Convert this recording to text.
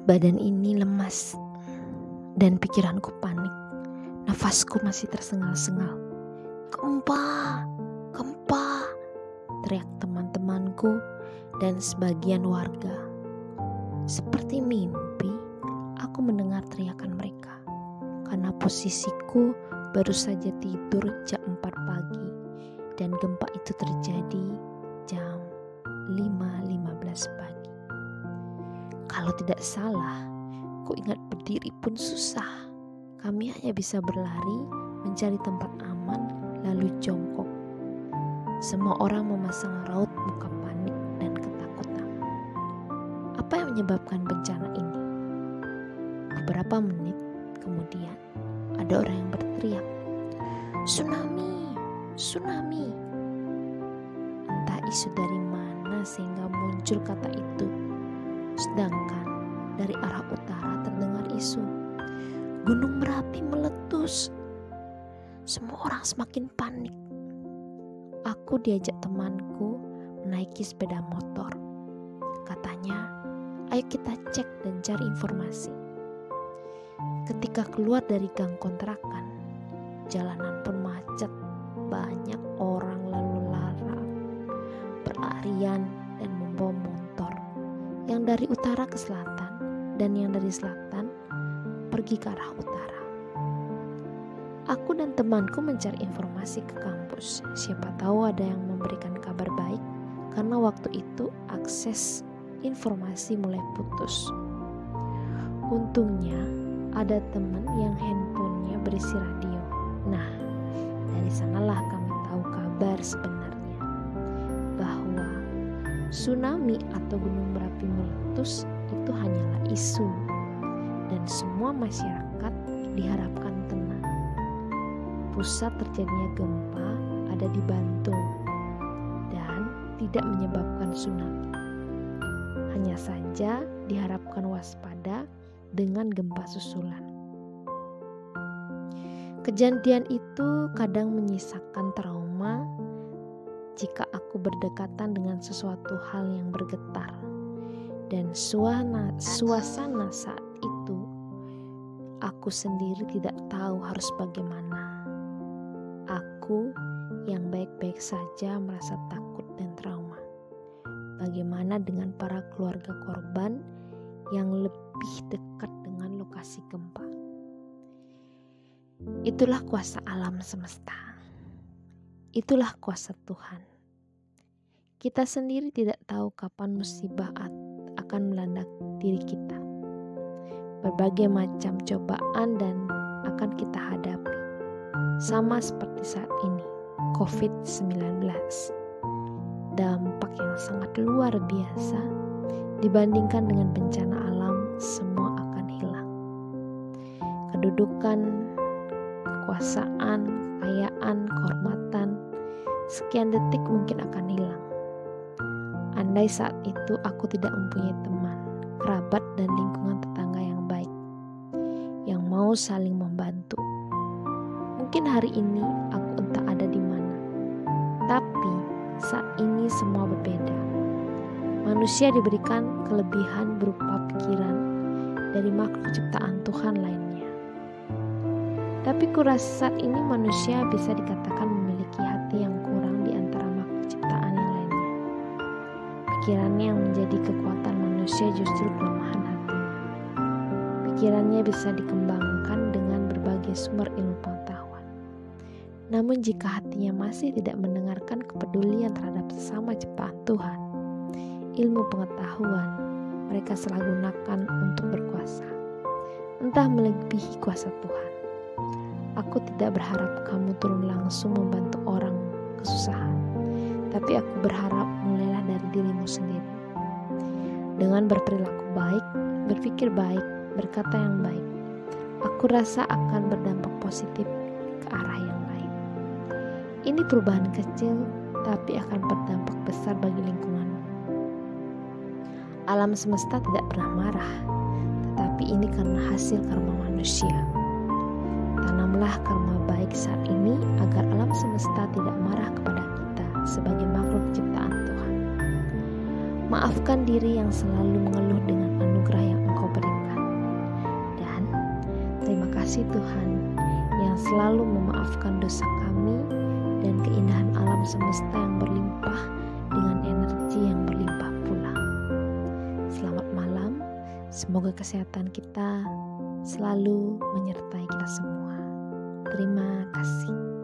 Badan ini lemas dan pikiranku panik. Nafasku masih tersengal-sengal. Gempa, gempa, teriak teman-temanku dan sebagian warga. Seperti mimpi, aku mendengar teriakan mereka. Karena posisiku baru saja tidur jam 4 pagi dan gempa itu terjadi jam 5.15 pagi. Kalau tidak salah, ku ingat berdiri pun susah. Kami hanya bisa berlari, mencari tempat aman, lalu jongkok. Semua orang memasang raut muka panik dan ketakutan. Apa yang menyebabkan bencana ini? Beberapa menit kemudian, ada orang yang berteriak, "Tsunami! Tsunami!" Entah isu dari mana sehingga muncul kata itu. Sedangkan dari arah utara terdengar isu, Gunung Merapi meletus. Semua orang semakin panik. Aku diajak temanku menaiki sepeda motor. Katanya, ayo kita cek dan cari informasi. Ketika keluar dari gang kontrakan, jalanan pun macet. Banyak orang lalu lalang, berlarian dan membawa motor. Yang dari utara ke selatan dan yang dari selatan pergi ke arah utara. Aku dan temanku mencari informasi ke kampus. Siapa tahu ada yang memberikan kabar baik, karena waktu itu akses informasi mulai putus. Untungnya ada teman yang handphonenya berisi radio. Nah, dari sanalah kami tahu kabar sebenarnya bahwa tsunami atau gunung berapi meletus itu hanyalah isu, dan semua masyarakat diharapkan tenang. Pusat terjadinya gempa ada di Bantul dan tidak menyebabkan tsunami. Hanya saja diharapkan waspada dengan gempa susulan. Kejadian itu kadang menyisakan trauma jika aku berdekatan dengan sesuatu hal yang bergetar, dan suasana saat itu aku sendiri tidak tahu harus bagaimana. Aku yang baik-baik saja merasa takut dan trauma. Bagaimana dengan para keluarga korban yang lebih dekat dengan lokasi gempa? Itulah kuasa alam semesta. Itulah kuasa Tuhan. Kita sendiri tidak tahu kapan musibah akan melanda diri kita. Berbagai macam cobaan dan akan kita hadapi. Sama seperti saat ini, COVID-19. Dampak yang sangat luar biasa dibandingkan dengan bencana alam, semua akan hilang. Kedudukan, kekuasaan, kekayaan, kehormatan, sekian detik mungkin akan hilang. Andai saat itu aku tidak mempunyai teman, kerabat, dan lingkungan tetangga yang baik, yang mau saling membantu, mungkin hari ini aku entah ada di mana. Tapi saat ini semua berbeda. Manusia diberikan kelebihan berupa pikiran dari makhluk ciptaan Tuhan lainnya. Tapi kurasa saat ini manusia bisa dikatakan memiliki hati yang kurang di antara makhluk ciptaan yang lainnya. Pikirannya yang menjadi kekuatan manusia justru kelemahan hatinya. Pikirannya bisa dikembangkan dengan berbagai sumber ilmu pengetahuan. Namun jika hatinya masih tidak mendengarkan kepedulian terhadap sesama ciptaan Tuhan, ilmu pengetahuan mereka salah gunakan untuk berkuasa, entah melebihi kuasa Tuhan. Aku tidak berharap kamu turun langsung membantu orang kesusahan, tapi aku berharap mulailah dari dirimu sendiri. Dengan berperilaku baik, berpikir baik, berkata yang baik, aku rasa akan berdampak positif ke arah yang lain. Ini perubahan kecil, tapi akan berdampak besar bagi lingkunganmu. Alam semesta tidak pernah marah, tetapi ini karena hasil karma manusia. Tanamlah karma baik saat ini agar alam semesta tidak marah kepada kita sebagai makhluk ciptaan Tuhan. Maafkan diri yang selalu mengeluh dengan anugerah yang Engkau berikan. Dan terima kasih Tuhan yang selalu memaafkan dosa kami dan keindahan alam semesta yang berlimpah dengan energi yang berlimpah pula. Selamat malam, semoga kesehatan kita selalu menyertai kita semua. Terima kasih.